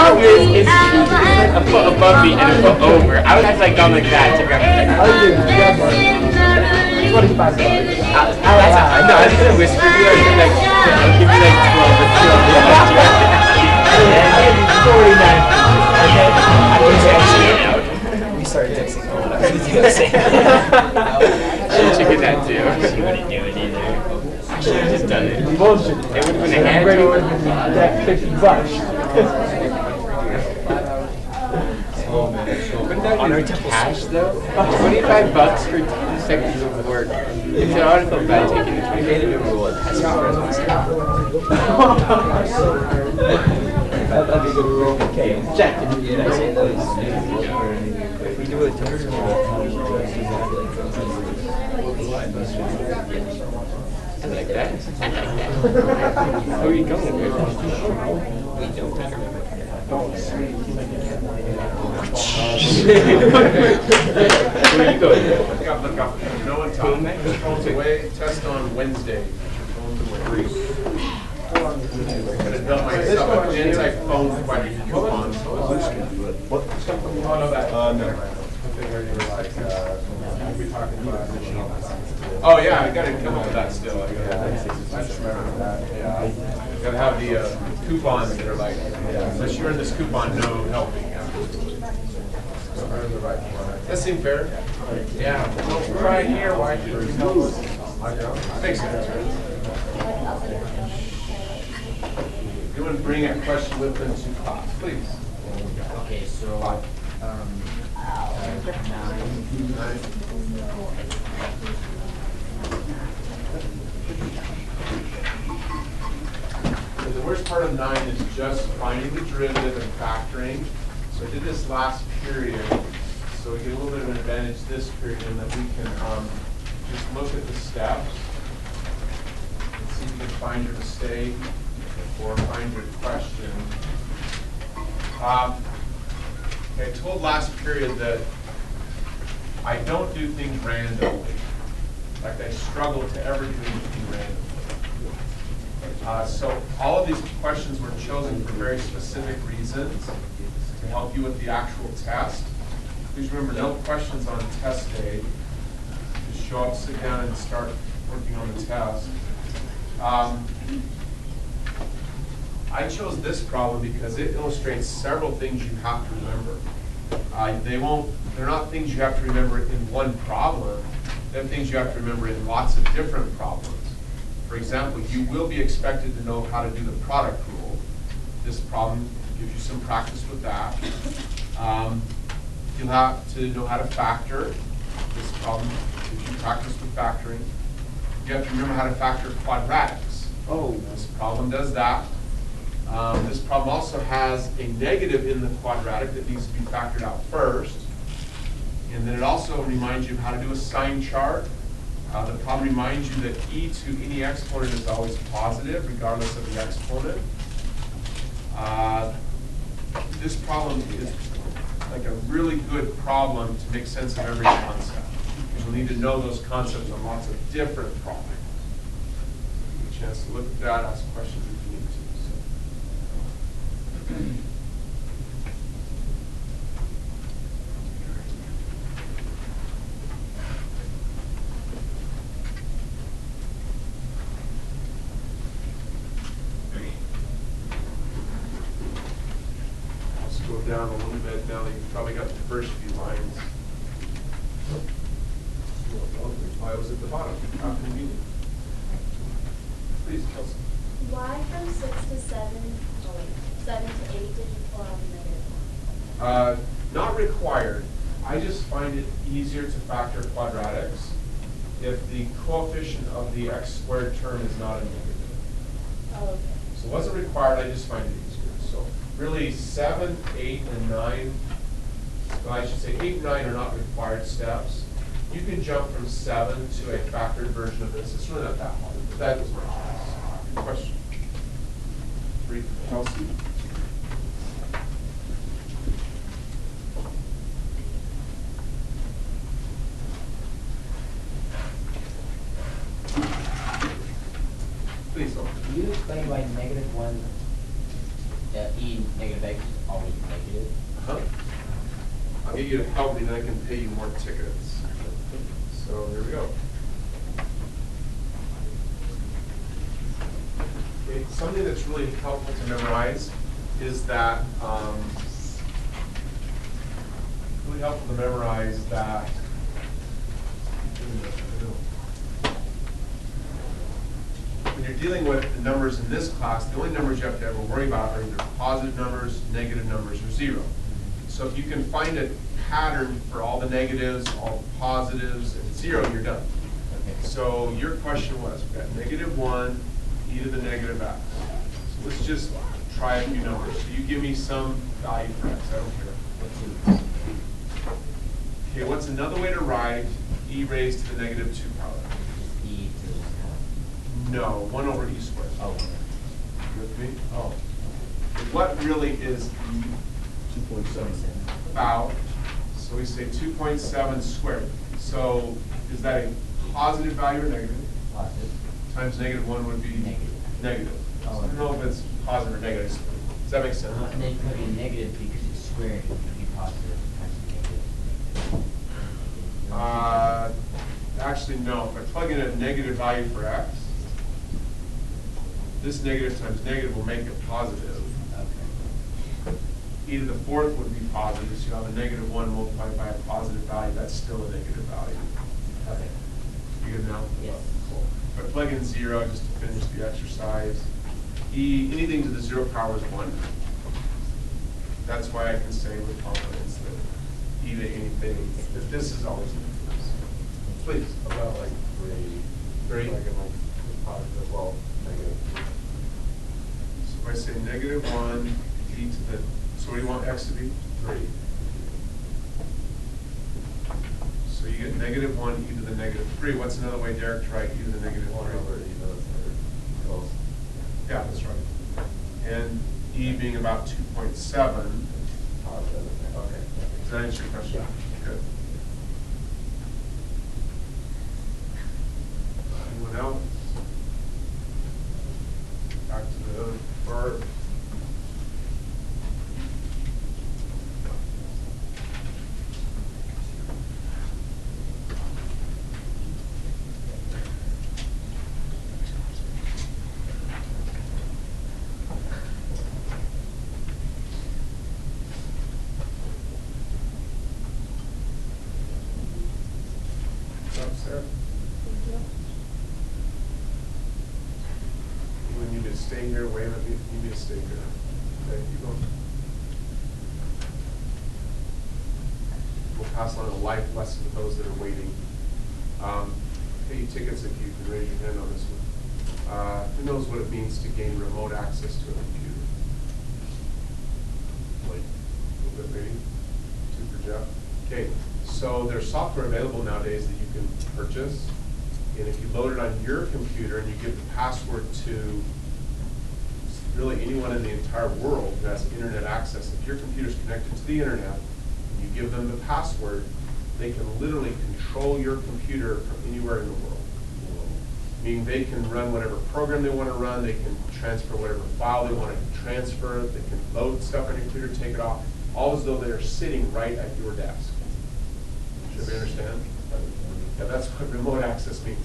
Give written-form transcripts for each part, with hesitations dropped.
problem is a foot above me and a foot over. I would have to like gone like that to grab it. $25. No, I was gonna whisper to you. I was like, I'll give you like 12 or $49. I was actually out. We started texting. I was gonna say. She should get that too. She wouldn't do it either. I should have just done it. Bullshit. It would have been a hand Brady joke. would have been that $50. On our cash though, $25 for 2 seconds of work. It's an article bad taking the 20 minute rule. That'd be a good rule. Okay, check. Did I say those? If we do it I like that. Who are you going with? we don't remember. Who are you going with? Look up. No one talking. Phones away. Test on Wednesday. Phones away. I could have built myself a Gentype phone question coupon. Oh, no, that. No. Oh, yeah, I gotta come up with that still. I just remember that. Yeah. Gotta have the coupons that are like, unless you're in this coupon, no helping. That seemed fair. Yeah. Well, we're right here. Why should you help us? Makes sense, right? You want to bring a question with them to class, please. Okay, so 9. So the worst part of 9 is just finding the derivative and factoring. So I did this last period, so we get a little bit of an advantage this period in that we can just look at the steps and see if you can find your mistake or find your question. Okay, I told last period that I don't do things randomly. Like I struggle to ever do anything randomly. So all of these questions were chosen for very specific reasons to help you with the actual test. Please remember, no questions on test day. Just show up, sit down, and start working on the test. I chose this problem because it illustrates several things you have to remember. They're not things you have to remember in one problem. They're things you have to remember in lots of different problems. For example, you will be expected to know how to do the product rule. This problem gives you some practice with that. You'll have to know how to factor. This problem gives you practice with factoring. You have to remember how to factor quadratics. Oh, this problem does that. This problem also has a negative in the quadratic that needs to be factored out first. And then it also reminds you how to do a sign chart. The problem reminds you that e to any exponent is always positive, regardless of the exponent. This problem is like a really good problem to make sense of every concept. You'll need to know those concepts on lots of different problems. Give you a chance to look at that, ask questions if you need to. Let's go down a little bit now that you've probably got the first few lines. Why was it at the bottom? How convenient. Please, Kelsey. Why from 6 to 7, 7 to 8 did you pull out the negative one? Not required. I just find it easier to factor quadratics if the coefficient of the x squared term is not a negative. Oh, okay. So it wasn't required, I just find it easier. So really 7, 8, and 9, well, I should say 8 and 9 are not required steps. You can jump from 7 to a factored version of this. It's really not that hard, but that is my choice. Good question. Brief, Kelsey. Please, Can you explain why -1 E negative X is always negative. Huh? I'll get you to help me, then I can pay you more tickets. So here we go. Okay, something that's really helpful to memorize is that, really helpful to memorize that when you're dealing with the numbers in this class, the only numbers you have to ever worry about are either positive numbers, negative numbers, or zero. So if you can find a pattern for all the negatives, all the positives, and zero, you're done. Okay. So your question was, we've got -1, e to the negative x. So let's just try a few numbers. So you give me some value for x, I don't care. Okay, what's another way to write e raised to the -2 power? E to the No, 1 over e squared. oh, You with me? Oh. What really is e? 2.7. About, so we say 2.7 squared. So is that a positive value or negative? Positive. Times -1 would be? Negative. Negative. So Oh, I don't know if it's positive or negative. Does that make sense? And then you put in negative because it's squared, it would be positive times negative. Actually, no. If I plug in a negative value for x, this negative times negative will make it positive. Okay. E to the 4th would be positive, so you have a -1 multiplied by a positive value, that's still a negative value. Okay. You good now? Yes. Cool. If I plug in 0, just to finish the exercise, e, anything to the 0 power is 1. That's why I can say with confidence that e to anything, that this is always negative. Please. About like 3. 3? Like in like positive, well, negative. So if I say -1 e to the, so what do you want x to be? 3. So you get -1 e to the -3. What's another way, Derek, to write e to the -3? 1 over e to the 3rd. Close. Yeah, that's right. And e being about 2.7. Positive. Okay. Does that answer your question? Good. Anyone else? Back to the other part. What's up, Sarah? We need to stay here, wave at me if you need to stay here. Okay, keep going. We'll pass on a life lesson to those that are waiting. Pay you tickets if you can raise your hand on this one. Who knows what it means to gain remote access to a computer? Like, a little bit maybe? 2 for Jeff? Okay, so there's software available nowadays that you can purchase. And if you load it on your computer and you give the password to really anyone in the entire world who has internet access, if your computer's connected to the internet and you give them the password, they can literally control your computer from anywhere in the world. Meaning they can run whatever program they want to run, they can transfer whatever file they want to transfer, they can load stuff on your computer, take it off, all as though they are sitting right at your desk. Should we understand? Yeah, that's what remote access means.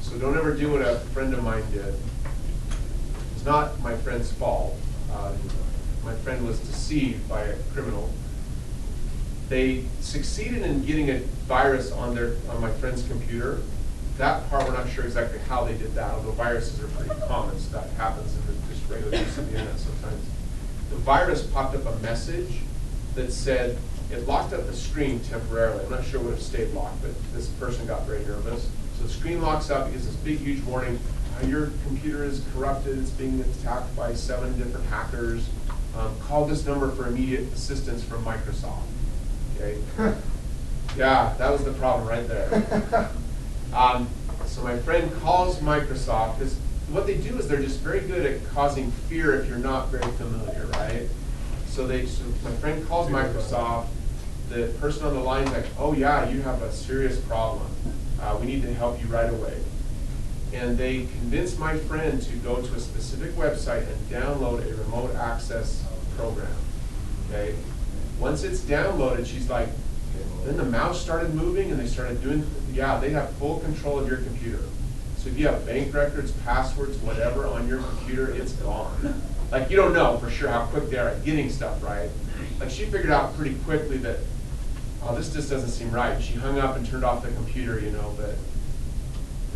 So don't ever do what a friend of mine did. It's not my friend's fault. My friend was deceived by a criminal. They succeeded in getting a virus on my friend's computer. That part, we're not sure exactly how they did that, although viruses are pretty common, so that happens in just regular use of the internet sometimes. The virus popped up a message that said, it locked up the screen temporarily. I'm not sure what if stayed locked, but this person got very nervous. So the screen locks up, it gives this big, huge warning. Your computer is corrupted, it's being attacked by 7 different hackers. Call this number for immediate assistance from Microsoft. Okay? Yeah, that was the problem right there. So my friend calls Microsoft, because what they do is they're just very good at causing fear if you're not very familiar, right? So my friend calls Microsoft, the person on the line is like, oh yeah, you have a serious problem. We need to help you right away. and they convinced my friend to go to a specific website and download a remote access program, okay? Once it's downloaded, she's like, then the mouse started moving and they started doing, yeah, they have full control of your computer. So if you have bank records, passwords, whatever on your computer, it's gone. Like, you don't know for sure how quick they are at getting stuff, right? Like, she figured out pretty quickly that, oh, this just doesn't seem right. She hung up and turned off the computer, you know, but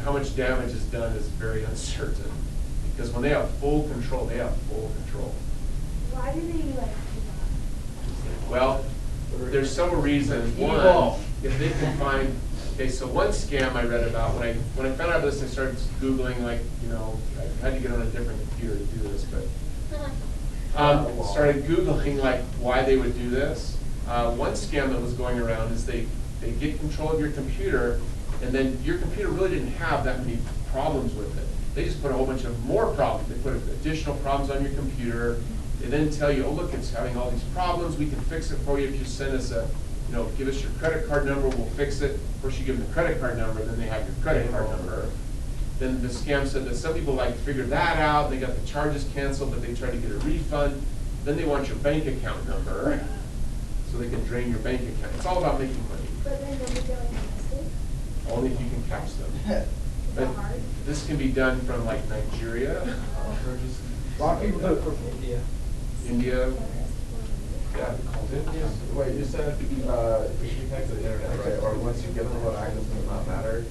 how much damage is done is very uncertain. Because when they have full control, they have full control. Why do they like do that? Well, there's several reasons. One, if they can find, okay, so one scam I read about, when I found out this, I started Googling, like, you know, I had to get on a different computer to do this, but started Googling, like, why they would do this. One scam that was going around is they get control of your computer, and then your computer really didn't have that many problems with it. They just put a whole bunch of more problems. They put additional problems on your computer. They then tell you, oh, look, it's having all these problems. We can fix it for you if you send us a, you know, give us your credit card number, we'll fix it. First you give them the credit card number, then they have your credit card number. Then the scam said that some people like figured that out, they got the charges canceled, but they tried to get a refund. Then they want your bank account number, so they can drain your bank account. It's all about making money, But then don't they get like arrested? only if you can catch them. Is But that hard? this can be done from like Nigeria, Rock people do it from India. India. Yeah. Wait, you said, if you connect to the internet, right, or once you get remote access, does it not matter?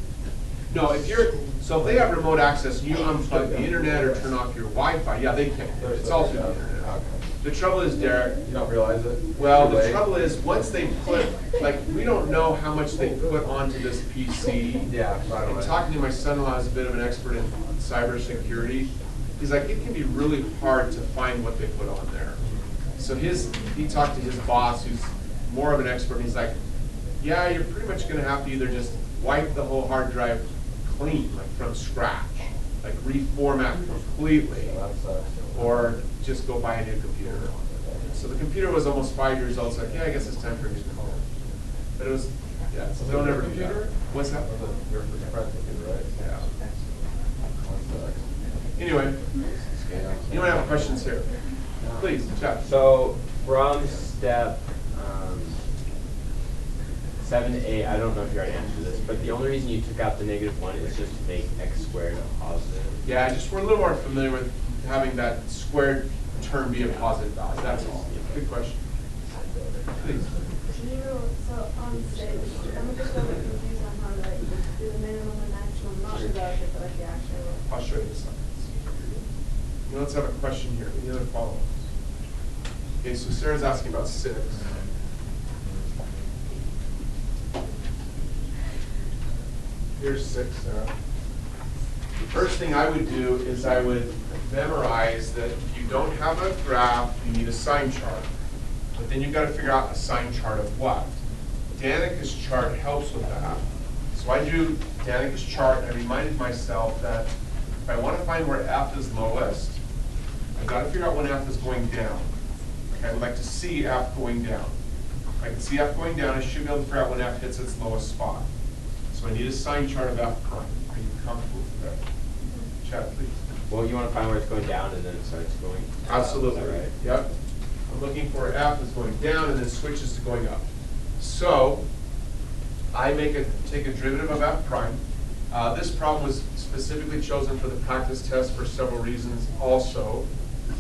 No, so if they have remote access, you unplug the internet or turn off your Wi-Fi, yeah, they can. It's all through the internet. Okay. The trouble is, Derek, You don't realize it? well, Too the late? trouble is, once they put, like, we don't know how much they put onto this PC. Yeah, right And away. talking to my son-in-law, who's a bit of an expert in cybersecurity, he's like, it can be really hard to find what they put on there. So he talked to his boss, who's more of an expert, and he's like, yeah, you're pretty much gonna have to either just wipe the whole hard drive clean, like from scratch, like reformat completely, So that's, or just go buy a new computer. So the computer was almost 5 years old, so like, yeah, I guess it's time for a new computer. But it was, yeah, so don't ever do that. What's that? was it your friend's computer, right? Yeah. That sucks. Anyway, anyone have questions here? Please, chat. So from step 7A, I don't know if you already answered this, but the only reason you took out the -1 is just to make x squared a positive. Yeah, just we're a little more familiar with having that squared term be a positive value, that's all. Good question. Please. Do you know, so on six, I'm just a little bit confused on how to like do the minimum and maximum, not the relative, but like the actual. I'll show you in a second. Now let's have a question here. Any other follow-ups? Okay, so Sarah's asking about 6. Here's 6, Sarah. The first thing I would do is I would memorize that if you don't have a graph, you need a sign chart. But then you've got to figure out a sign chart of what. Danica's chart helps with that. So I drew Danica's chart and I reminded myself that if I want to find where F is lowest, I've got to figure out when F is going down. Okay, I would like to see F going down. If I can see F going down, I should be able to figure out when F hits its lowest spot. So I need a sign chart of F prime. Are you comfortable with that? Chat, please. Well, you want to find where it's going down and then it starts going up, Absolutely. is that right? Yep. I'm looking for F is going down and then switches to going up. So I take a derivative of F prime. This problem was specifically chosen for the practice test for several reasons also.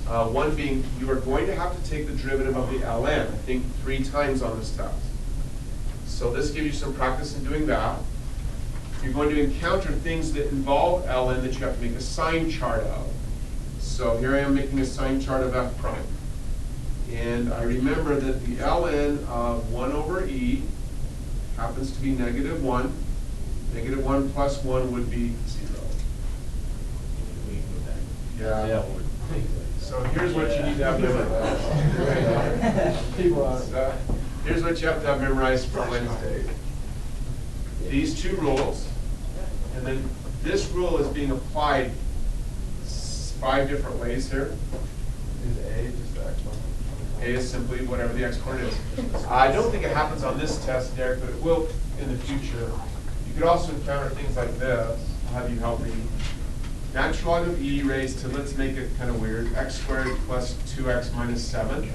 One being you are going to have to take the derivative of the ln, I think 3 times on this test. So this gives you some practice in doing that. You're going to encounter things that involve ln that you have to make a sign chart of. So here I am making a sign chart of F prime. And I remember that the ln of 1 over e happens to be -1. -1 plus 1 would be 0. Yeah. So here's what you need to have memorized. Here's what you have to have memorized for Wednesday. These 2 rules, and then this rule is being applied 5 different ways here. Is A just the exponent? A is simply whatever the exponent is. I don't think it happens on this test, Derek, but it will in the future. You could also encounter things like this. I'll have you help me. natural log of e raised to, let's make it kind of weird, x squared plus 2x minus 7.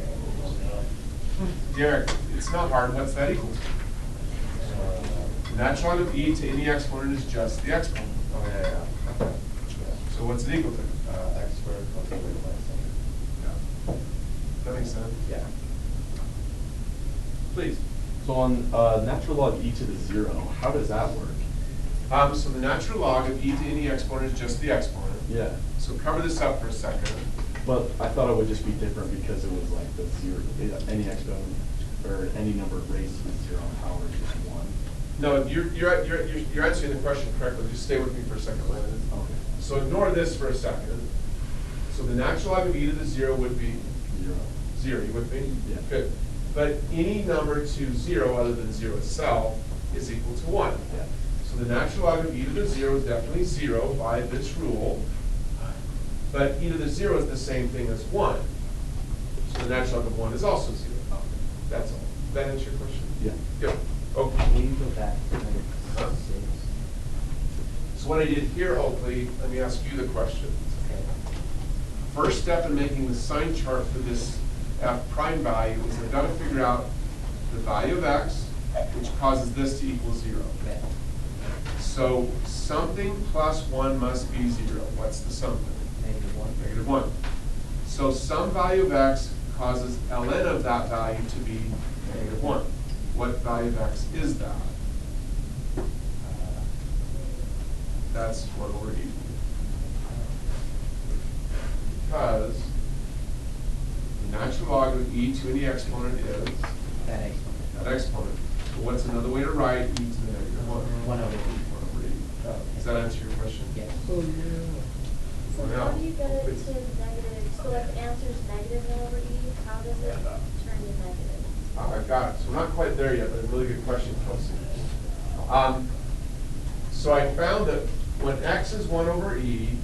Derek, it's not hard. What's that equal to? The natural log of e to any exponent is just the exponent. Oh, yeah. Okay. So what's it equal to? X squared plus 3 minus 7. Yeah. That makes sense. Yeah. Please. So on natural log e to the 0, how does that work? So the natural log of e to any exponent is just the exponent. Yeah. So cover this up for a second. But I thought it would just be different because it was like the 0, any exponent, or any number raised to the 0 power is just 1. No, you're answering the question correctly. Just stay with me for a second, Landon. Okay. So ignore this for a second. So the natural log of e to the 0 would be 0. 0. You with me? Yeah. Good. But any number to 0 other than 0 itself is equal to 1. Yeah. So the natural log of e to the 0 is definitely 0 by this rule. But e to the 0 is the same thing as 1. So the natural log of 1 is also 0. That's all. Does that answer your question? Yeah. Good. Okay. Will you go back to like Huh? 6? So what I did here, Oakley, let me ask you the question. Okay. First step in making the sign chart for this f prime value is I've got to figure out the value of x, which causes this to equal 0. Okay. So something plus 1 must be 0. What's the something? -1. Negative 1. So some value of x causes ln of that value to be negative 1. What value of x is that? That's 1 over e. Because the natural log of e to any exponent is That exponent. that exponent. So what's another way to write e to the negative 1? 1 over e. 1 over e. Does that answer your question? Yes. So Well, how do you get it please. to negative, so if the answer is negative 1 over e, how does it turn to negative? I got it. So we're not quite there yet, but a really good question, Kelsey. So I found that when x is 1 over e,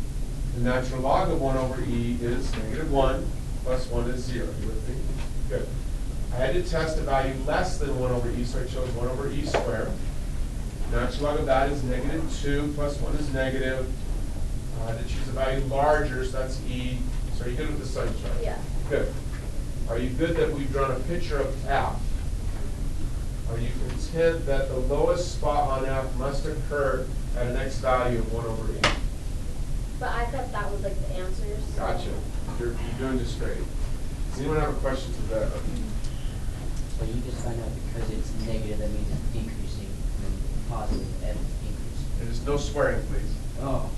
the natural log of 1 over e is negative 1 plus 1 is 0. You with me? Good. I had to test a value less than 1 over e, so I chose 1 over e squared. Natural log of that is negative 2 plus 1 is negative. I had to choose a value larger, so that's e. So are you good with the sign chart? Yeah. Good. Are you good that we've drawn a picture of f? Are you content that the lowest spot on f must occur at an x value of 1 over e? But I thought that was like the answers. Gotcha. You're doing just great. Does anyone have a question to that? So you just find out because it's negative, that means it's decreasing, and positive, f is increasing. There's no swearing, please. Oh.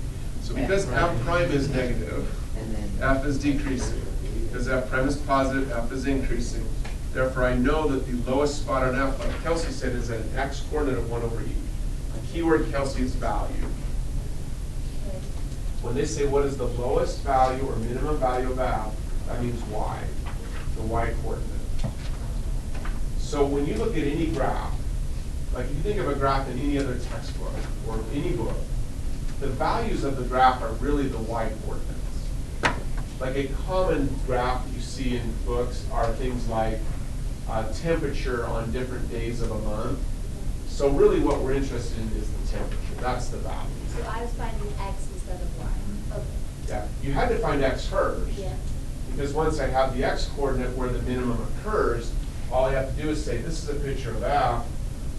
So because f prime is negative, And then. f is decreasing. Because f prime is positive, f is increasing. Therefore, I know that the lowest spot on f, like Kelsey said, is at an x coordinate of 1 over e. The keyword, Kelsey, is value. Okay. When they say what is the lowest value or minimum value of f, that means y, the y coordinate. So when you look at any graph, like if you think of a graph in any other textbook or any book, the values of the graph are really the y coordinates. Like a common graph that you see in books are things like temperature on different days of a month. So really what we're interested in is the temperature. That's the value. So I was finding x instead of y. Okay. Yeah, you had to find x first. Yeah. Because once I have the x coordinate where the minimum occurs, all I have to do is say, this is a picture of f.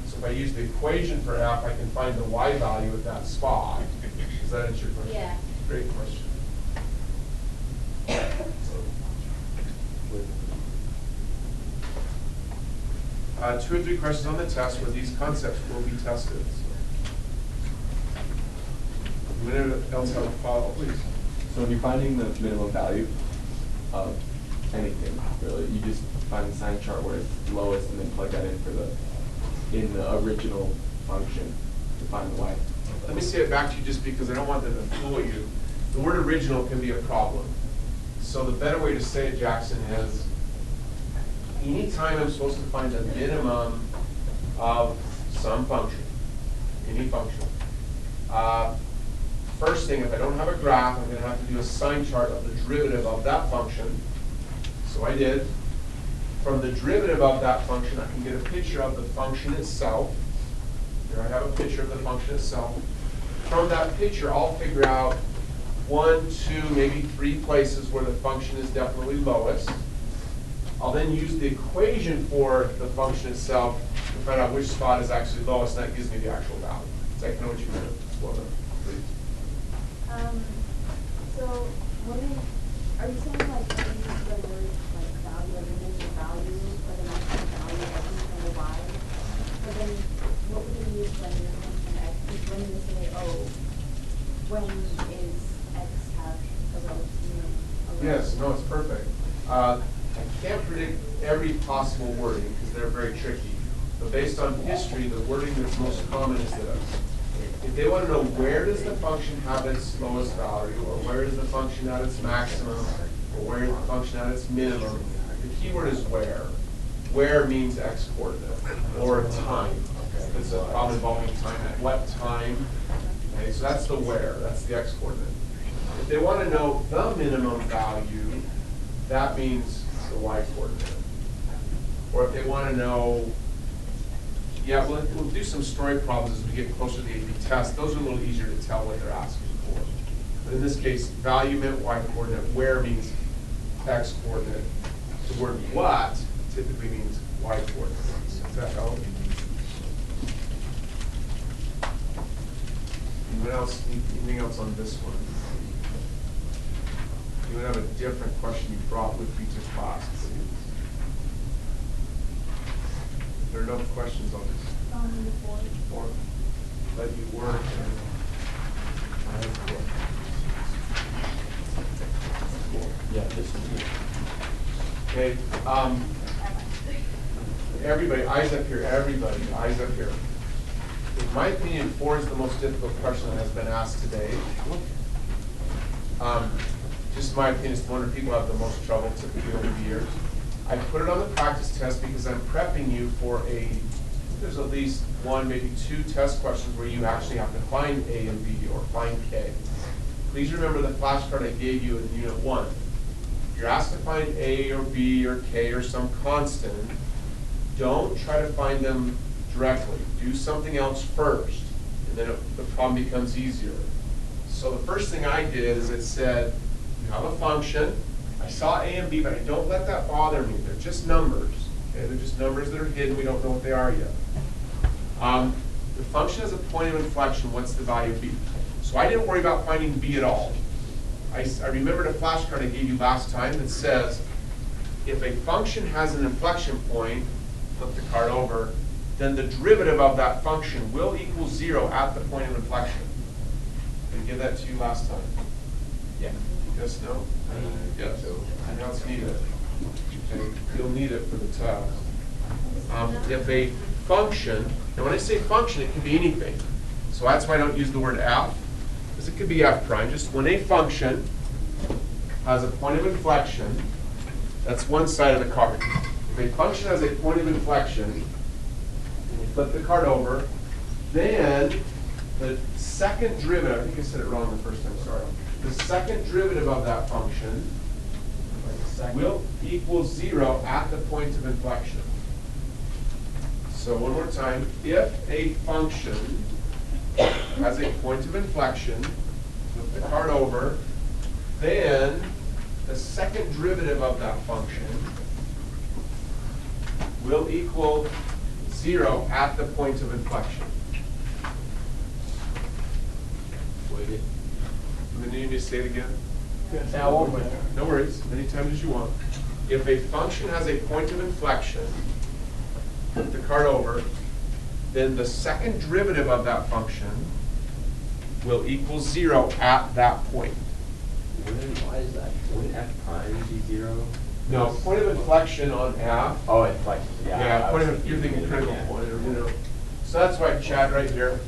So if I use the equation for f, I can find the y value at that spot. Does that answer your question? Yeah. Great question. 2 or 3 questions on the test where these concepts will be tested. Anyone else have a follow-up, please? So when you're finding the minimum value of anything, really, you just find the sign chart where it's lowest and then plug that in for in the original function to find the y. Let me say it back to you just because I don't want them to fool you. The word original can be a problem. So the better way to say it, Jackson, is anytime I'm supposed to find a minimum of some function, any function, first thing, if I don't have a graph, I'm going to have to do a sign chart of the derivative of that function. So I did. From the derivative of that function, I can get a picture of the function itself. Here I have a picture of the function itself. From that picture, I'll figure out 1, 2, maybe 3 places where the function is definitely lowest. I'll then use the equation for the function itself to find out which spot is actually lowest, and that gives me the actual value. Does that know what you meant? Well done, please. So, are you saying like when you use the word like value, like the initial value, or the maximum value of every single y? But then, what would you use when your function x, is when you say, oh, when is x have a relative? Yes, no, it's perfect. I can't predict every possible wording because they're very tricky. But based on history, the wording that's most common is this. If they want to know where does the function have its lowest value, or where is the function at its maximum, or where is the function at its minimum, the keyword is where. Where means x coordinate, or time. It's a problem involving time. At what time? Okay, so that's the where, that's the x coordinate. If they want to know the minimum value, that means the y coordinate. Or if they want to know, yeah, we'll do some story problems as we get closer to the AP test. Those are a little easier to tell what they're asking for. But in this case, value meant y coordinate, where means x coordinate. The word what typically means y coordinates. Does that help? Anything else on this one? You would have a different question you brought with you to class, please. If there are no questions on this. Four. Let you work. Yeah, this is here. Okay, everybody, eyes up here, everybody, eyes up here. In my opinion, 4 is the most difficult question that has been asked today. Just my opinion, it's the one where people have the most trouble typically over the years. I put it on the practice test because I'm prepping you for there's at least 1, maybe 2 test questions where you actually have to find A and B or find K. Please remember the flashcard I gave you in Unit 1. If you're asked to find A or B or K or some constant, don't try to find them directly. Do something else first, and then the problem becomes easier. So the first thing I did is it said, you have a function. I saw A and B, but I don't let that bother me. They're just numbers. Okay? They're just numbers that are hidden. We don't know what they are yet. The function has a point of inflection. What's the value of B? So I didn't worry about finding B at all. I remembered a flashcard I gave you last time that says, if a function has an inflection point, flip the card over, then the derivative of that function will equal 0 at the point of inflection. Did I give that to you last time? Yeah. Yes, no? Yes. Now it's needed. Okay. You'll need it for the test. If a function, and when I say function, it can be anything. So that's why I don't use the word f, because it could be f prime. Just when a function has a point of inflection, that's one side of the card. If a function has a point of inflection, and you flip the card over, then the second derivative, I think I said it wrong the first time, sorry. The second derivative of that function will equal 0 at the point of inflection. So one more time, if a function has a point of inflection, flip the card over, then the second derivative of that function will equal 0 at the point of inflection. Wait. And then you need me to say it again? Now, No worries, many times as you want. If a function has a point of inflection, flip the card over, then the second derivative of that function will equal 0 at that point. Why is that? Wouldn't f prime be 0? No, point of inflection on f. Oh, inflection. Yeah, you're thinking critical point, or, you know. So that's why, Chad, right here,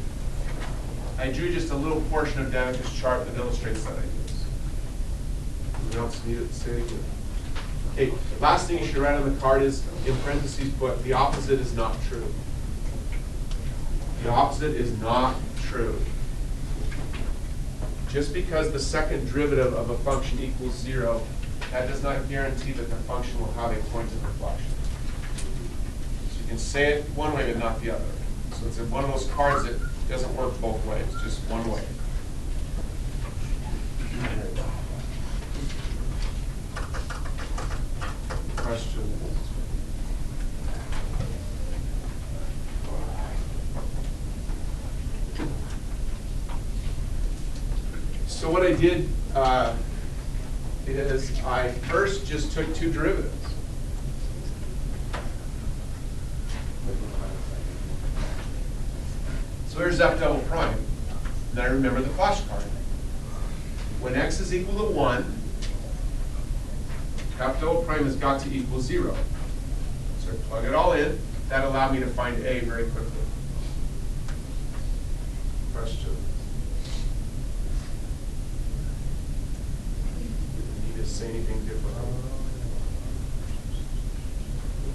I drew just a little portion of Danica's chart that illustrates that idea. Anyone else need it to say it again? Okay, last thing you should write on the card is, in parentheses, put the opposite is not true. The opposite is not true. Just because the second derivative of a function equals 0, that does not guarantee that the function will have a point of inflection. So you can say it one way but not the other. So it's one of those cards that doesn't work both ways, just one way. Question? So what I did is I first just took two derivatives. So there's f double prime. Then I remember the flashcard. When x is equal to 1, f double prime has got to equal 0. So I plug it all in. That allowed me to find a very quickly. Question? Need to say anything differently?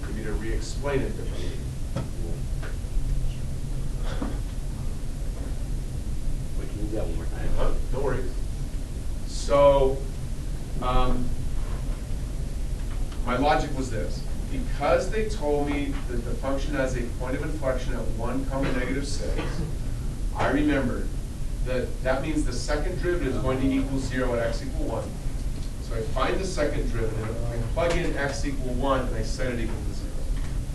We need to re-explain it differently. Wait, can you do that one more time? No worries. So, my logic was this. Because they told me that the function has a point of inflection at 1, -6, I remembered that that means the second derivative is going to equal 0 at x equal 1. So I find the second derivative, I plug in x equal 1, and I set it equal to 0.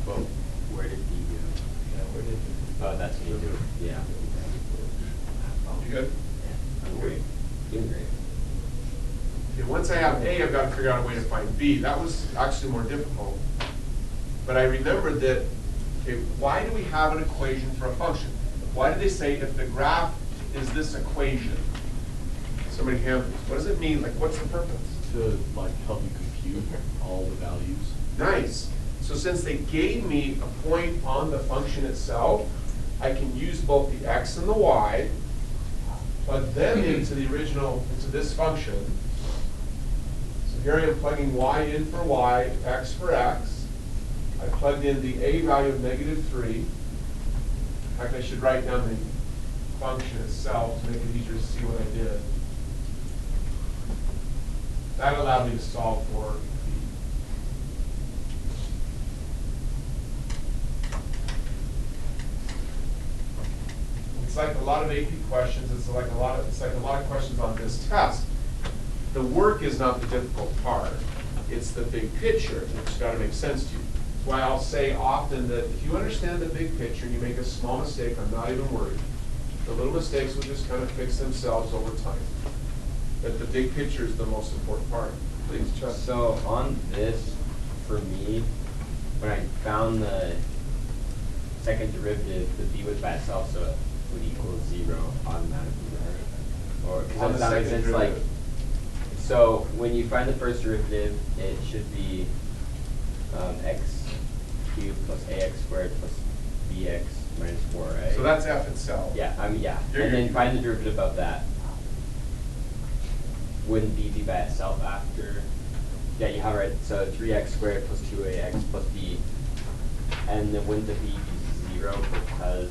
Well, where did the, oh, that's what you do, yeah. You good? Yeah, I'm great. Doing great. Okay, once I have A, I've got to figure out a way to find B. That was actually more difficult. But I remembered that, okay, why do we have an equation for a function? Why do they say if the graph is this equation? Somebody hand, what does it mean? Like, what's the purpose? To like help you compute all the values. Nice. So since they gave me a point on the function itself, I can use both the x and the y, plug them into the original, into this function. So here I am plugging y in for y, x for x. I plugged in the a value of -3. In fact, I should write down the function itself to make it easier to see what I did. That allowed me to solve for B. It's like a lot of AP questions. It's like a lot of questions on this test. The work is not the difficult part. It's the big picture that's got to make sense to you. That's why I'll say often that if you understand the big picture and you make a small mistake, I'm not even worried. The little mistakes will just kind of fix themselves over time. But the big picture is the most important part. Please, Chuck. So on this, for me, when I found the second derivative, the b was by itself, so it would equal 0 automatically, right? Or On because the sometimes second it's like, derivative. so when you find the first derivative, it should be x cubed plus ax squared plus bx minus 4, right? So that's f itself. Yeah, I mean, yeah. You're- And then find the derivative of that. Wouldn't b be by itself after? Yeah, you have it. So 3x squared plus 2ax plus b. And then wouldn't the b be 0 because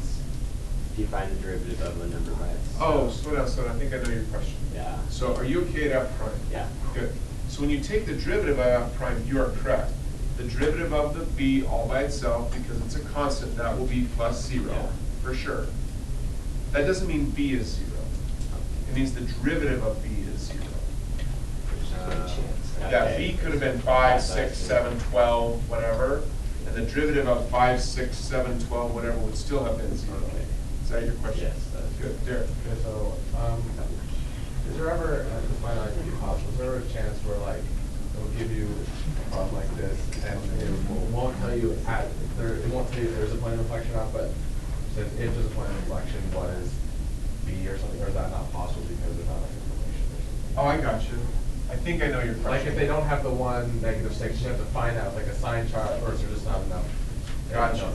if you find the derivative of a number by itself? Oh, slow down, slow down. I think I know your question. Yeah. So are you okay at f prime? Yeah. Good. So when you take the derivative of f prime, you are correct. The derivative of the b all by itself, because it's a constant, that will be plus 0, Yeah. for sure. That doesn't mean b is 0. It means the derivative of b is 0. Yeah, Okay. b could have been 5, 6, 7, 12, whatever, and the derivative of 5, 6, 7, 12, whatever would still have been 0. Okay. Is that your question? Yes, that's Good. Derek? Okay, so, is there ever, this might not be possible, is there a chance where like, it'll give you a problem like this, and it won't tell you it won't tell you there's a point of inflection on, but says if there's a point of inflection, what is B or something, or is that not possible because there's not enough information or something? Oh, I got you. I think I know your question. Like if they don't have the 1, -6, you have to find out like a sign chart, or is there just not enough? Gotcha.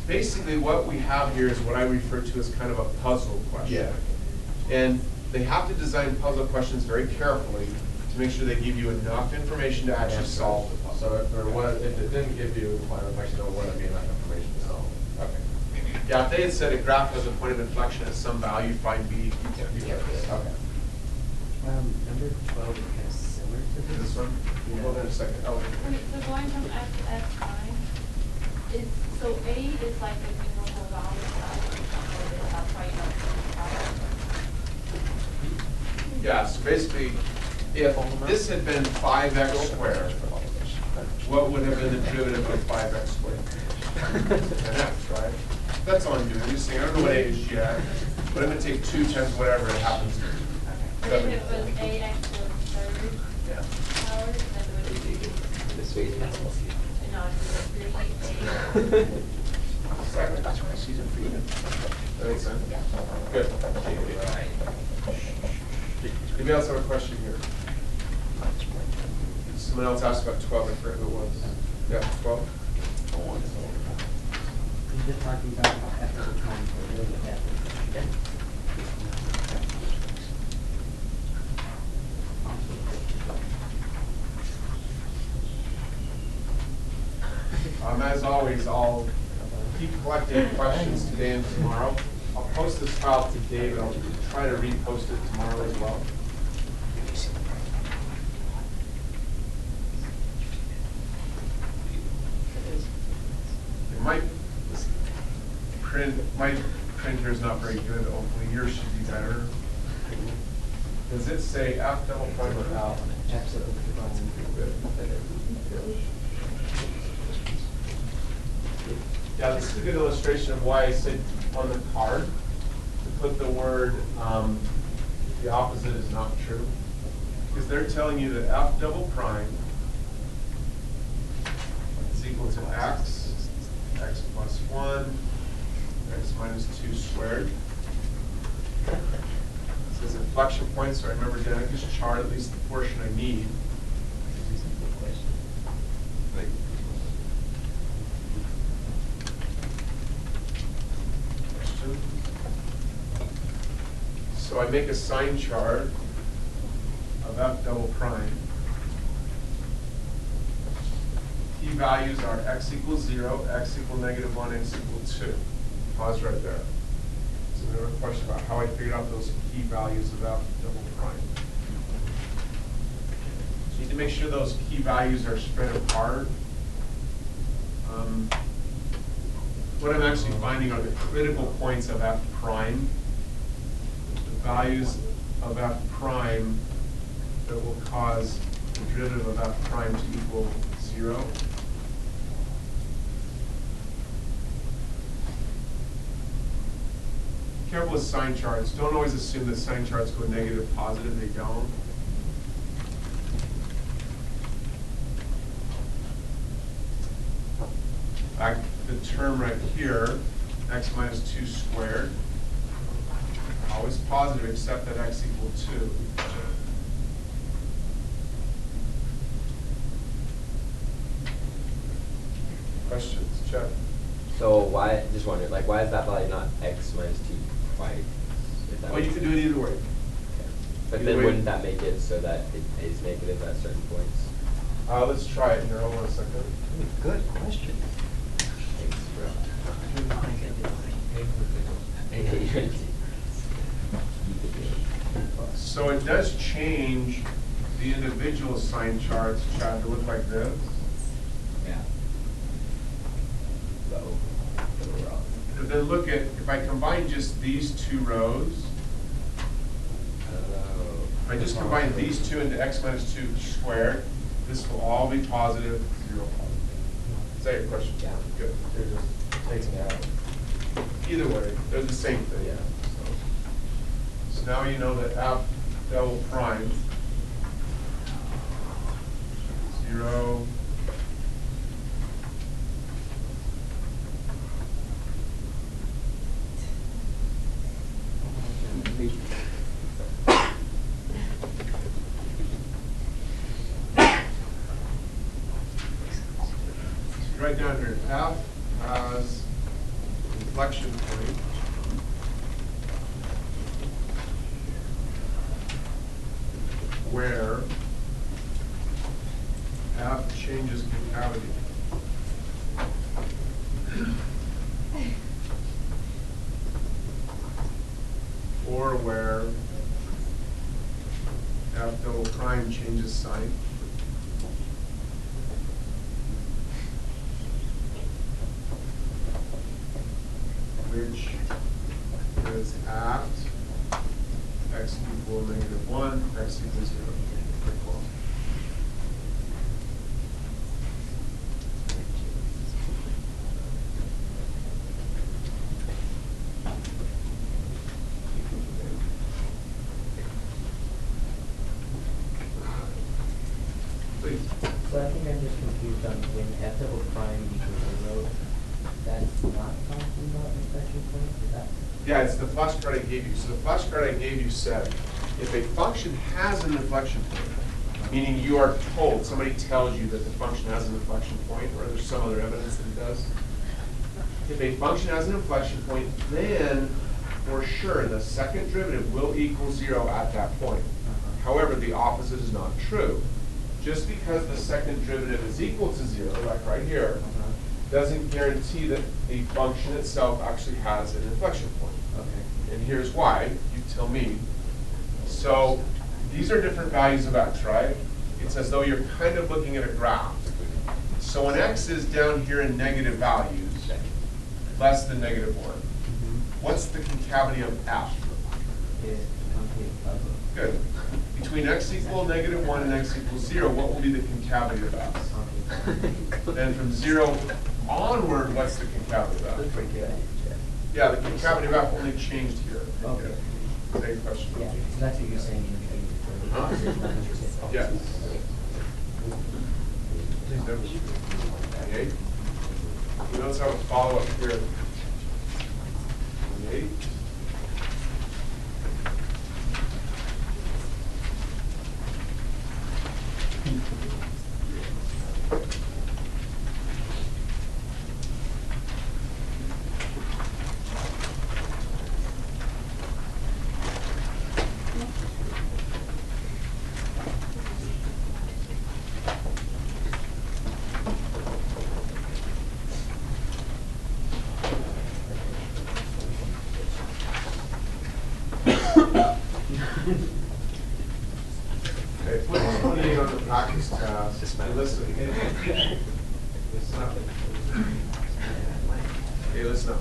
Basically, what we have here is what I refer to as kind of a puzzle question. Yeah. And they have to design puzzle questions very carefully to make sure they give you enough information to actually solve the puzzle. So if it didn't give you a point of inflection, there wouldn't be enough information to solve. Okay. Yeah, if they had said a graph has a point of inflection at some value, find B, you can't do that. Okay. Number 12 is kind of similar to This one, we'll go there in a second. Oh, Wait, so going from F to F prime, so A is like the numeral value, that's why you don't. yeah, so basically, if this had been 5x squared, what would have been the derivative of 5x squared? An x, right? That's all I'm doing. I'm just saying, I don't know what a is yet, but I'm gonna take 2 times whatever it happens to be. But if it was ax to the third Yeah. power, then would it be This way is possible. a non-degree a? That makes sense? Good. Anybody else have a question here? Someone else asked about 12, I forget who it was. Yeah, 12? You're just talking about f of the prime for the f. As always, I'll keep collecting questions today and tomorrow. I'll post this file today, but I'll try to repost it tomorrow as well. My printer is not very good. Hopefully yours should be better. Does it say F double prime or L? Yeah, this is a good illustration of why I said on the card to put the word the opposite is not true. Because they're telling you that F double prime is equal to x, x plus 1, x minus 2 squared. This is inflection point, so I remember to just chart at least the portion I need. Question? So I make a sign chart of F double prime. Key values are x equals 0, x equal -1, x equal 2. Pause right there. So we have a question about how I figured out those key values of F double prime. So you need to make sure those key values are spread apart. What I'm actually finding are the critical points of F prime, the values of F prime that will cause the derivative of F prime to equal 0. Careful with sign charts. Don't always assume that sign charts go negative, positive. They don't. Back the term right here, x minus 2 squared. Always positive except that x equal 2. Questions? Jeff? So why, just wondering, like, why is that value not x minus 2 twice? If that Well, you makes can do it either way. sense? But Either then way. wouldn't that make it so that it is negative at certain points? Let's try it here. Hold on a second. Good question. Thanks, bro. So it does change the individual sign charts, Chad, to look like this. Yeah. And then look at, if I combine just these two rows, if I just combine these two into x minus 2 squared, this will all be positive, 0 positive. Is that your question? Yeah. Good. You're just taking it out. Either way, they're the same thing. Yeah. So now you know that F double prime, 0, right down here, F has inflection point. Where F changes concavity. Or where F double prime changes sign. Which is at x equal -1, x equals 0. Please. So I think I'm just confused on when f double prime equals 0, that's not talking about inflection point, is that? Yeah, it's the flashcard I gave you. So the flashcard I gave you said, if a function has an inflection point, meaning you are told, somebody tells you that the function has an inflection point, or there's some other evidence that it does. If a function has an inflection point, then for sure the second derivative will equal 0 at that point. However, the opposite is not true. Just because the second derivative is equal to 0, like right here, doesn't guarantee that the function itself actually has an inflection point. Okay. And here's why. You tell me. So these are different values of x, right? It's as though you're kind of looking at a graph. So when x is down here in negative values, less than -1, what's the concavity of f? Is concave of Good. Between x equal -1 and x equals 0, what will be the concavity of f? concave. Then from 0 onward, what's the concavity of f? Pretty good. Yeah, the concavity of f only changed here. Okay. Is that your question? Yeah, so that's what you're saying in between. Huh? Yes. Okay. You notice how it's follow up here. 28. Okay, put 28 on the practice test. And listen. Listen up. Okay, listen up.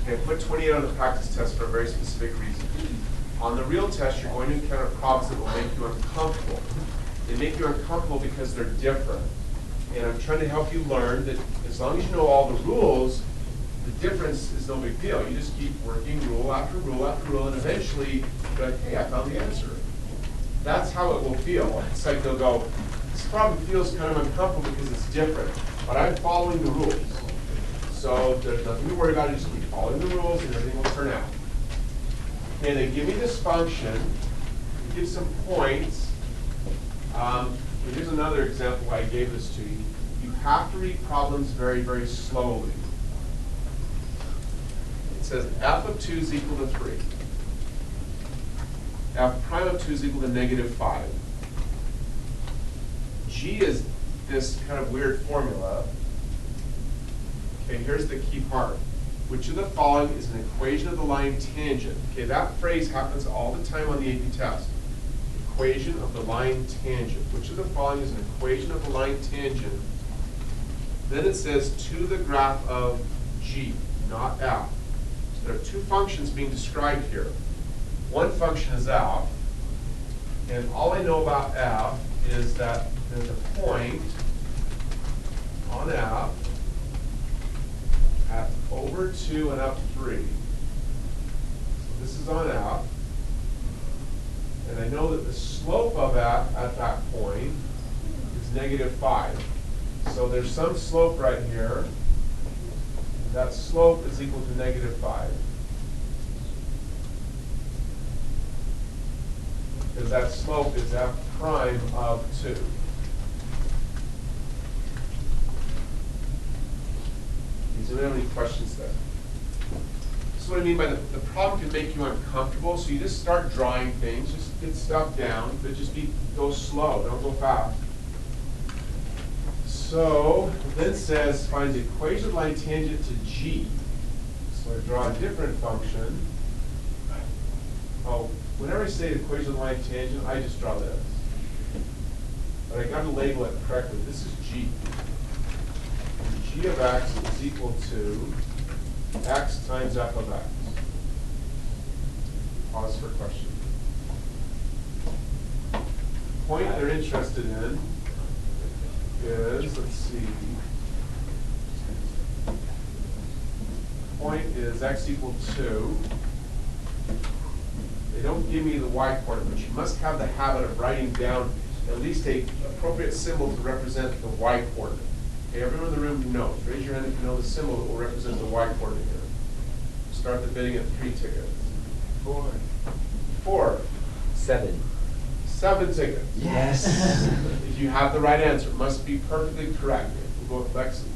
Okay, put 28 on the practice test for a very specific reason. On the real test, you're going to encounter problems that will make you uncomfortable. They make you uncomfortable because they're different. And I'm trying to help you learn that as long as you know all the rules, the difference is no big deal. You just keep working rule after rule after rule, and eventually you're like, hey, I found the answer. That's how it will feel. It's like they'll go, this problem feels kind of uncomfortable because it's different, but I'm following the rules. So there's nothing to worry about. You just keep following the rules and everything will turn out. Okay, they give me this function, give some points. Here's another example why I gave this to you. You have to read problems very, very slowly. It says f of 2 is equal to 3. F prime of 2 is equal to -5. G is this kind of weird formula. Okay, here's the key part. Which of the following is an equation of the line tangent? Okay, that phrase happens all the time on the AP test. Equation of the line tangent. Which of the following is an equation of the line tangent? Then it says to the graph of G, not F. So there are two functions being described here. One function is f, and all I know about f is that there's a point on f at over 2 and up 3. So this is on f, and I know that the slope of f at that point is -5. So there's some slope right here. That slope is equal to -5. Because that slope is f prime of 2. Do you have any questions there? This is what I mean by the problem can make you uncomfortable, so you just start drawing things, just get stuff down, but just go slow, don't go fast. So it then says find the equation of line tangent to G. So I draw a different function. Oh, whenever I say the equation of line tangent, I just draw this. But I got to label it correctly. This is G. G of x is equal to x times f of x. Pause for question. The point they're interested in is, let's see, point is x equal 2. They don't give me the y coordinate, but you must have the habit of writing down at least a appropriate symbol to represent the y coordinate. Okay, everyone in the room who knows, raise your hand if you know the symbol that will represent the y coordinate here. Start the bidding at 3 tickets. 4. 7. 7 tickets. Yes. If you have the right answer, it must be perfectly correct. We'll go with Lexi.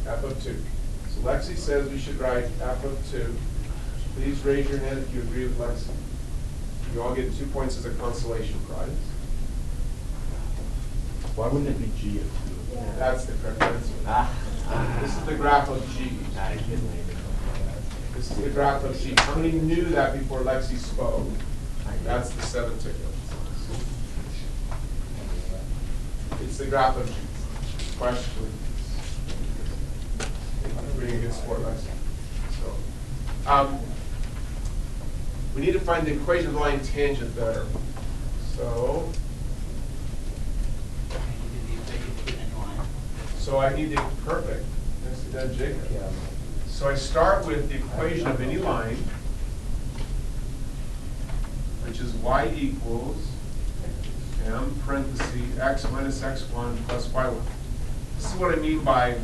F of 2. So Lexi says we should write F of 2. Please raise your hand if you agree with Lexi. You all get 2 points as a consolation prize. Why wouldn't it be G of 2? That's the correct answer. Ah. This is the graph of G. This is the graph of G. How many knew that before Lexi spoke? That's the 7 tickets. It's the graph of G. Questions? Pretty good sport, Lexi. So, we need to find the equation of the line tangent there. So I need to, perfect. Next to that, Jacob. So I start with the equation of any line, which is y equals m parentheses x minus x1 plus y1. This is what I mean by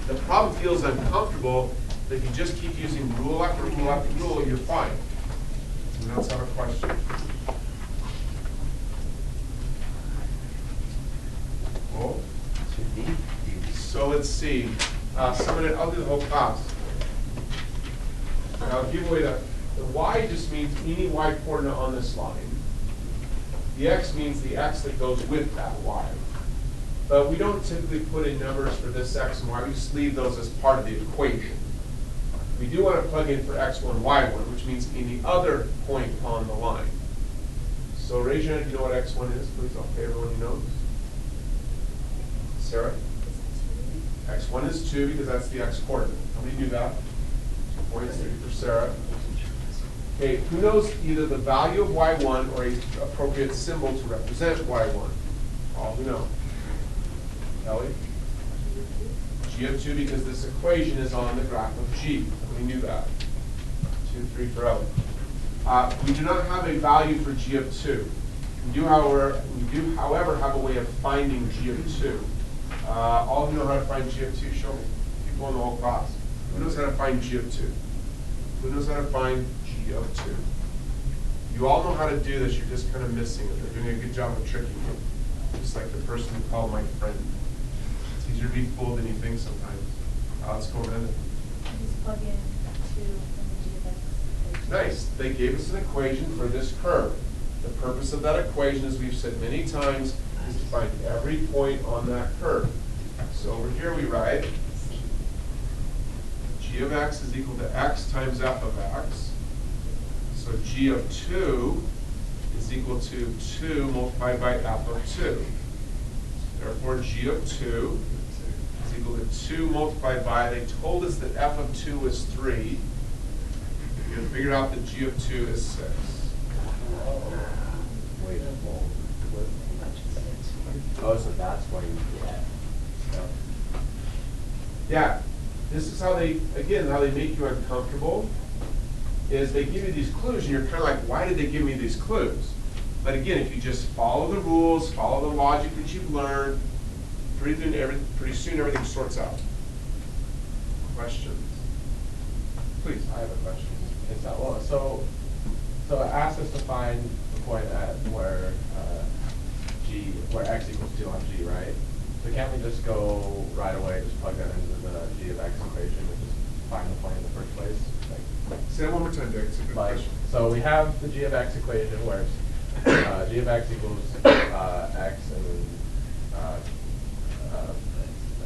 the problem feels uncomfortable, but if you just keep using rule after rule after rule, you're fine. And let's have a question. Oh. So let's see. I'll do the whole class. I'll give away the y just means any y coordinate on this line. The x means the x that goes with that y. But we don't typically put in numbers for this x and y. We just leave those as part of the equation. We do want to plug in for x1, y1, which means any other point on the line. So raise your hand if you know what x1 is, please. Okay, everyone who knows. Sarah? X1 is 2 because that's the x coordinate. How many knew that? 2 points, 3 for Sarah. Okay, who knows either the value of y1 or an appropriate symbol to represent y1? All who know. Ellie? G of 2 because this equation is on the graph of G. We knew that. 2, 3 for Ellie. We do not have a value for G of 2. We do, however, have a way of finding G of 2. All who know how to find G of 2, show me. People in the whole class. Who knows how to find G of 2? Who knows how to find G of 2? You all know how to do this, you're just kind of missing it. They're doing a good job of tricking you. Just like the person who called my friend. It's easier to be fooled than you think sometimes. Let's go ahead. Just plug in 2 from the G of X equation. Nice. They gave us an equation for this curve. The purpose of that equation, as we've said many times, is to find every point on that curve. So over here we write G of x is equal to x times f of x. So G of 2 is equal to 2 multiplied by f of 2. Therefore, G of 2 is equal to 2 multiplied by, they told us that f of 2 was 3. You can figure out that G of 2 is 6. Oh, so that's why you get. Yeah, this is how they, again, how they make you uncomfortable, is they give you these clues, and you're kind of like, why did they give me these clues? But again, if you just follow the rules, follow the logic that you've learned, pretty soon everything sorts out. Questions? Please. I have a question. It's not, well, so it asks us to find the point at where where x equals 2 on G, right? So can't we just go right away, just plug that into the G of x equation and just find the point in the first place? Say that one more time, Dick. It's a good question. So we have the G of x equation where G of x equals x and then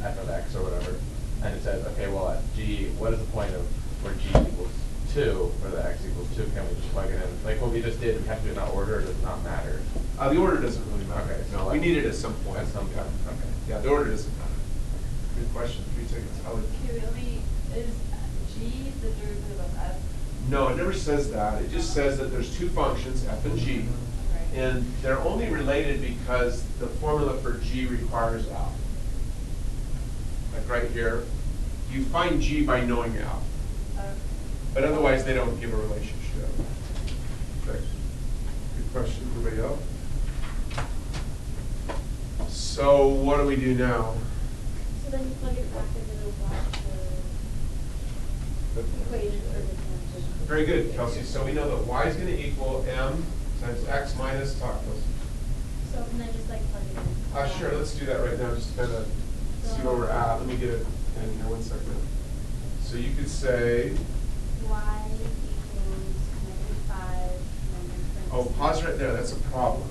f of x or whatever. And it says, okay, well at G, what is the point of where G equals 2, where the x equals 2? Can we just plug it in? Like what we just did, we have to do it in that order, or does it not matter? The order doesn't really matter. Okay, so we need it at some point. At some point. Okay. Yeah, the order doesn't matter. Good question. 3 seconds. Really, is G the derivative of F? No, it never says that. It just says that there's 2 functions, f and g, and they're only related because the formula for g requires f. Like right here, you find g by knowing f. But otherwise, they don't give a relationship. Okay. Good question, anybody else? So what do we do now? So then you plug it back into the equation for the tangent. Very good, Kelsey. So we know that y is going to equal m times x minus, talk to us. So can I just like plug it in? Sure, let's do that right now, just kind of see where we're at. Let me get it in here, 1 second. So you could say, Y equals -5 and then oh, pause right there, that's a problem.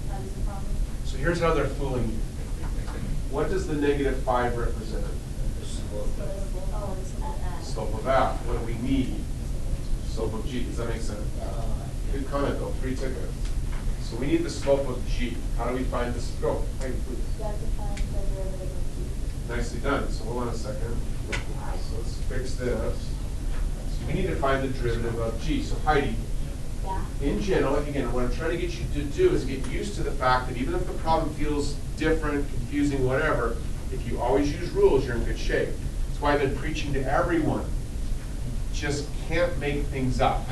That is a problem. So here's how they're fooling you. What does the -5 represent? Oh, it's at. Slope of f. What do we need? Slope of g. Does that make sense? Good comment though, 3 tickets. So we need the slope of g. How do we find this? Go, Heidi, please. You have to find the derivative of g. Nicely done. So hold on a second. So let's fix this. So we need to find the derivative of g. So Heidi, Yeah. in general, again, what I'm trying to get you to do is get used to the fact that even if the problem feels different, confusing, whatever, if you always use rules, you're in good shape. That's why I've been preaching to everyone. Just can't make things up.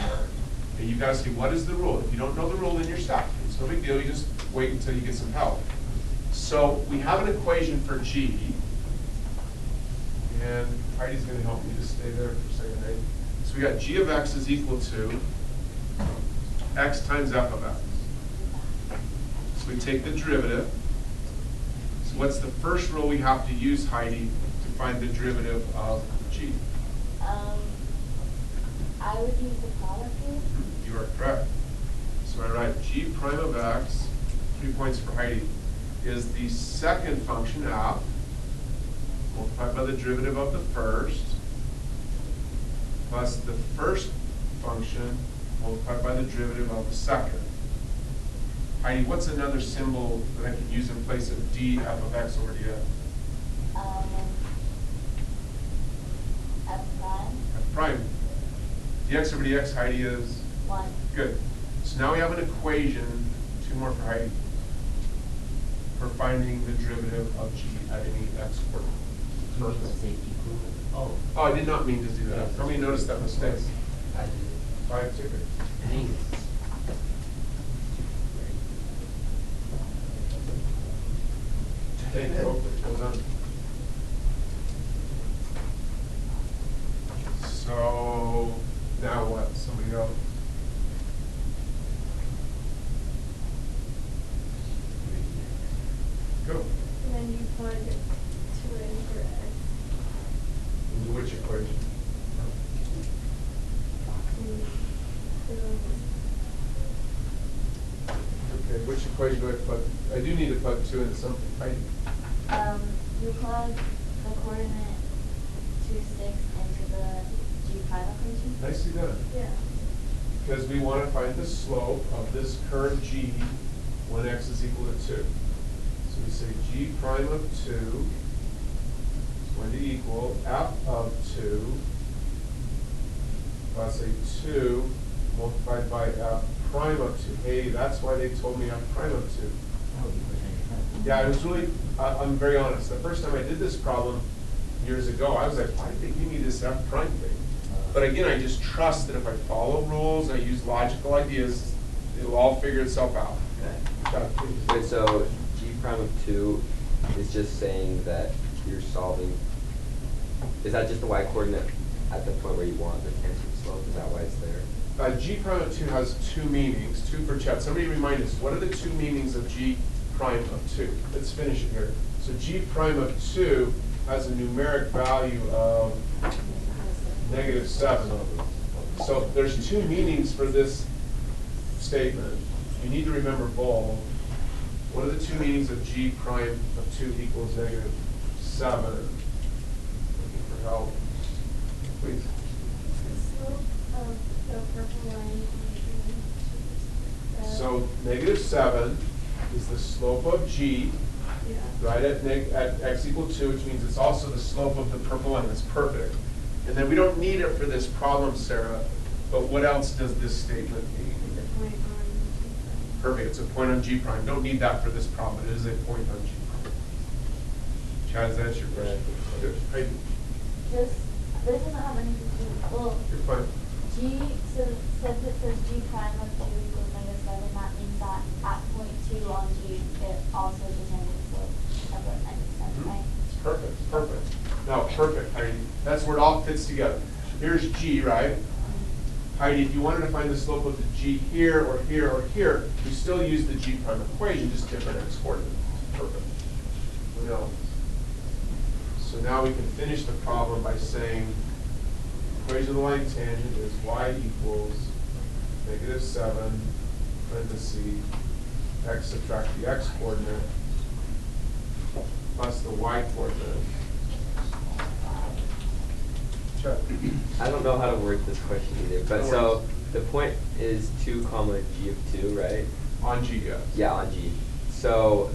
And you've got to see what is the rule. If you don't know the rule, then you're stuck. It's no big deal. You just wait until you get some help. So we have an equation for g. And Heidi's going to help me to stay there for a second, right? So we got g of x is equal to x times f of x. So we take the derivative. So what's the first rule we have to use, Heidi, to find the derivative of g? I would use the product rule. You are correct. So I write g prime of x, 3 points for Heidi, is the second function f multiplied by the derivative of the first, plus the first function multiplied by the derivative of the second. Heidi, what's another symbol that I can use in place of d f of x over df? F prime. F prime. dx over dx, Heidi, is? 1. Good. So now we have an equation, 2 more for Heidi, for finding the derivative of g at any x coordinate. You mean to say equal? Oh, Oh, I did not mean to do that. How many noticed that mistake? I did. 5 tickets. Thanks. Thank you. Well done. So now what? Somebody else? Go. And then you plug 2 in for x. Into which equation? Okay, which equation do I plug? I do need to plug 2 into something. You plug the coordinate 2, 6 into the g prime equation. Nicely done. Yeah. Because we want to find the slope of this curve g when x is equal to 2. So we say g prime of 2 is going to equal f of 2 plus a 2 multiplied by f prime of 2. Hey, that's why they told me f prime of 2. Oh, you put in your Yeah, I was really, I'm very honest. The first time I did this problem years ago, I was like, why did they give me this f prime thing? But again, I just trust that if I follow rules and I use logical ideas, it'll all figure itself out. Chuck, please. Wait, so g prime of 2 is just saying that you're solving, is that just the y coordinate at the point where you want the tangent slope? Is that why it's there? G prime of 2 has 2 meanings, 2 for Chet. Somebody remind us, what are the 2 meanings of g prime of 2? Let's finish it here. So g prime of 2 has a numeric value of -7. So there's 2 meanings for this statement. You need to remember both. What are the 2 meanings of g prime of 2 equals -7? Looking for help. Please. The slope of the purple line. So -7 is the slope of g, Yeah. right, at x equal 2, which means it's also the slope of the purple line. That's perfect. And then we don't need it for this problem, Sarah, but what else does this statement mean? The point on g prime. Perfect, it's a point on g prime. Don't need that for this problem. It is a point on g prime. Chad, does that answer your question? Good. Hey, This doesn't have anything to do, well, you're fine. G, so since it says G prime of 2 equals -7, that means that at point 2 on G, it also determines the slope of -7, right? Perfect, perfect. No, perfect, Heidi. That's where it all fits together. Here's G, right? Heidi, if you wanted to find the slope of the G here or here or here, we still use the G prime equation, just different x coordinates. Perfect. No. So now we can finish the problem by saying equation of the line tangent is y equals -7, parenthesis, x subtract the x coordinate plus the y coordinate. Check. I don't know how to word this question either, but No so worries. the point is 2 comma G of 2, right? On G, yes. Yeah, on G. So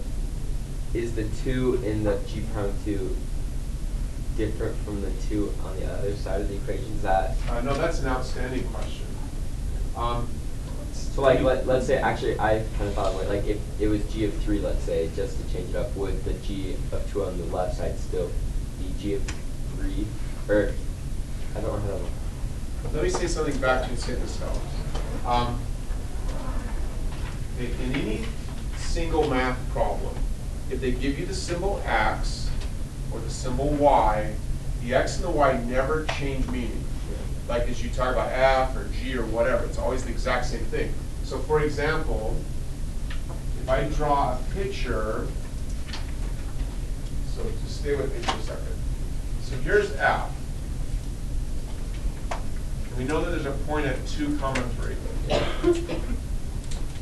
is the 2 in the G prime 2 different from the 2 on the other side of the equation? Is that No, that's an outstanding question. so? Like, let's say, actually, I kind of thought like if it was G of 3, let's say, just to change it up, would the G of 2 on the left side still be G of 3? Or I don't know how to. Let me say something back to you and see if this helps. In any single math problem, if they give you the symbol x or the symbol y, the x and the y never change meaning. Like as you talk about f or g or whatever, it's always the exact same thing. So for example, if I draw a picture, so just stay with me for a second. So here's f. And we know that there's a point at 2, 3.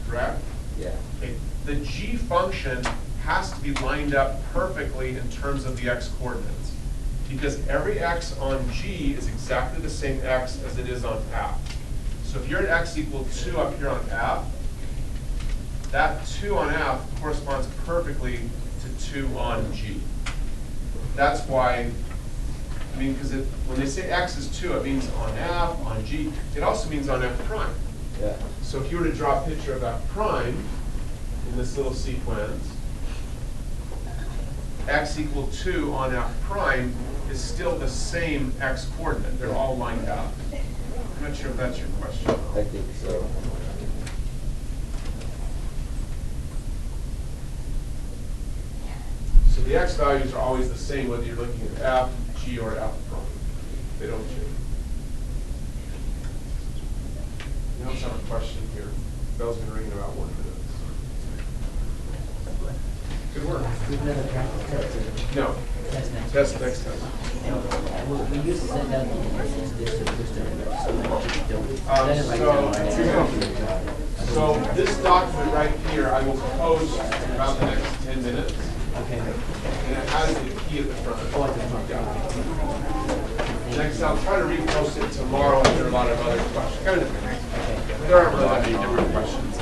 Correct? Yeah. Okay. The g function has to be lined up perfectly in terms of the x coordinates, because every x on G is exactly the same x as it is on F. So if you're at x equal 2 up here on F, that 2 on F corresponds perfectly to 2 on G. That's why, I mean, because when they say x is 2, it means on F, on G. It also means on F prime. Yeah. So if you were to draw a picture of F prime in this little sequence, x equal 2 on F prime is still the same x coordinate. They're all lined up. I'm not sure if that's your question. I think so. So the x values are always the same whether you're looking at F, G, or F prime. They don't change. You also have a question here. Bell's going to ring in about 1 minute. Good work. We have another practice test. No. Test next. Test next time. Well, we used to send out the questions just to push them, so that just don't. So this document right here, I will post in about the next 10 minutes. Okay. And it has the key at the front. Oh, at the front. Yeah. Next, I'll try to repost it tomorrow if there are a lot of other questions. Kind of, there aren't really that many different questions.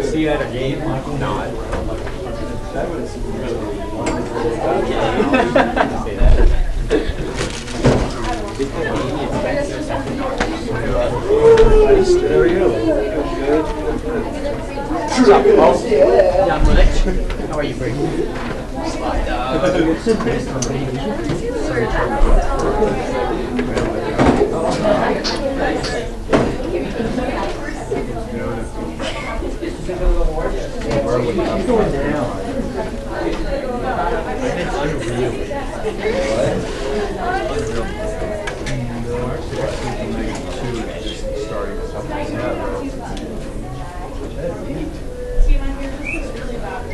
See you at a game? No, I that was say that. There we go. What's up, folks? John Butch. How are you, Brady? He's going down. See, my hair is really bad.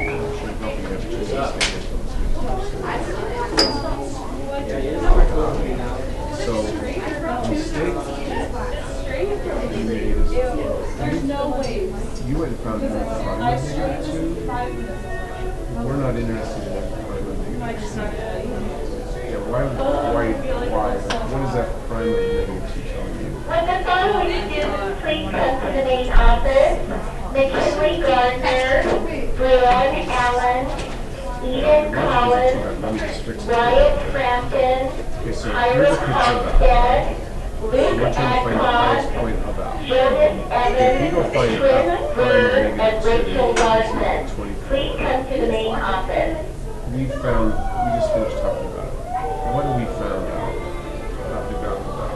There's no way. You went and found out prime I is straight negative just two. 5 minutes. We're not interested in that prime of I negative just two. not gonna. Yeah, why, what is that prime of negative two telling you? When the following students please come to the main office, McKinley Gardner, Breon Allen, Eden Collins, Wyatt Frampton, Okay, so here's Iris a picture of that. Halstead, Luke We're trying to find the highest Adcock, point of that. Judith If we go Evans, find Trin out Brewer, prime of and negative two, Rachel it's Larson. 24. Please come to the main office. We just finished talking about it. What have we found out about the ground of that?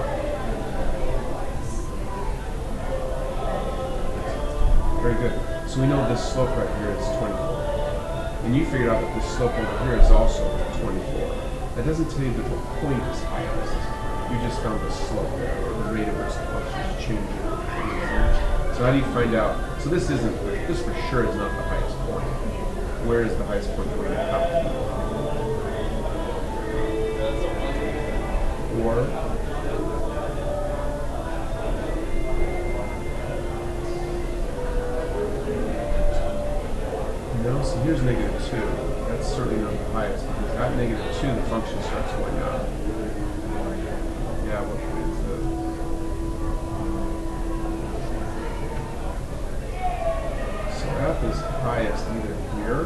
Very good. So we know this slope right here is 24. And you figured out that this slope over here is also 24. That doesn't tell you that the point is highest. You just found the slope there, or the rate at which the function is changing. So how do you find out? So this for sure is not the highest point. Where is the highest point going to have to be? Or no, so here's negative 2. That's certainly not the highest because at negative 2 the function starts going up. Yeah, what point is this? So f is highest either here